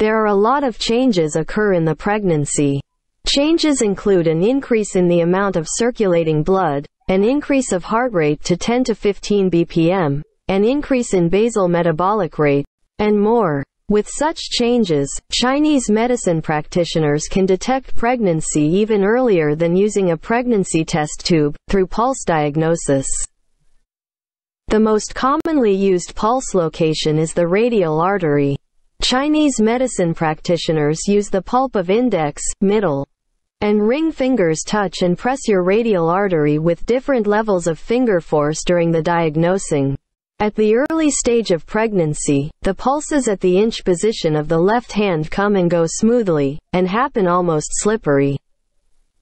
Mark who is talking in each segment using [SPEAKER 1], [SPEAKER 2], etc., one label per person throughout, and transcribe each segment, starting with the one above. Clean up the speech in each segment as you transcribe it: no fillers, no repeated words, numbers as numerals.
[SPEAKER 1] There are a lot of changes occur in the pregnancy. Changes include an increase in the amount of circulating blood, an increase of heart rate to 10 to 15 bpm, an increase in basal metabolic rate, and more. With such changes, Chinese medicine practitioners can detect pregnancy even earlier than using a pregnancy test tube, through pulse diagnosis. The most commonly used pulse location is the radial artery. Chinese medicine practitioners use the pulp of index, middle, and ring fingers touch and press your radial artery with different levels of finger force during the diagnosing. At the early stage of pregnancy, the pulses at the inch position of the left hand come and go smoothly, and happen almost slippery.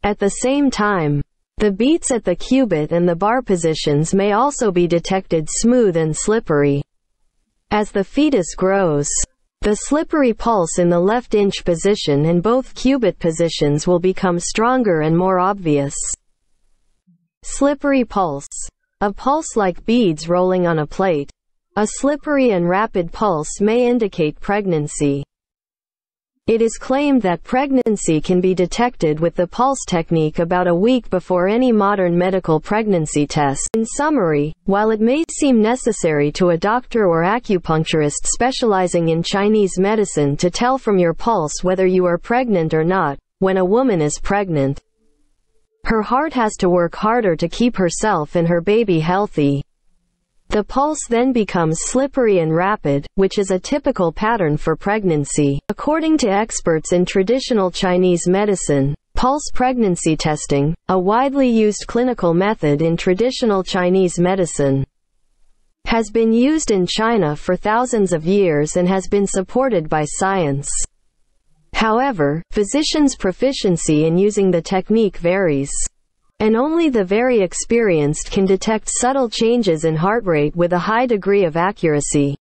[SPEAKER 1] At the same time, the beats at the cubit and the bar positions may also be detected smooth and slippery. As the fetus grows, the slippery pulse in the left inch position and both cubit positions will become stronger and more obvious. Slippery pulse. A pulse like beads rolling on a plate. A slippery and rapid pulse may indicate pregnancy. It is claimed that pregnancy can be detected with the pulse technique about a week before any modern medical pregnancy test. In summary, while it may seem necessary to a doctor or acupuncturist specializing in Chinese medicine to tell from your pulse whether you are pregnant or not, when a woman is pregnant, her heart has to work harder to keep herself and her baby healthy. The pulse then becomes slippery and rapid, which is a typical pattern for pregnancy. According to experts in traditional Chinese medicine, pulse pregnancy testing, a widely used clinical method in traditional Chinese medicine, has been used in China for thousands of years and has been supported by science. However, physicians' proficiency in using the technique varies, and only the very experienced can detect subtle changes in heart rate with a high degree of accuracy.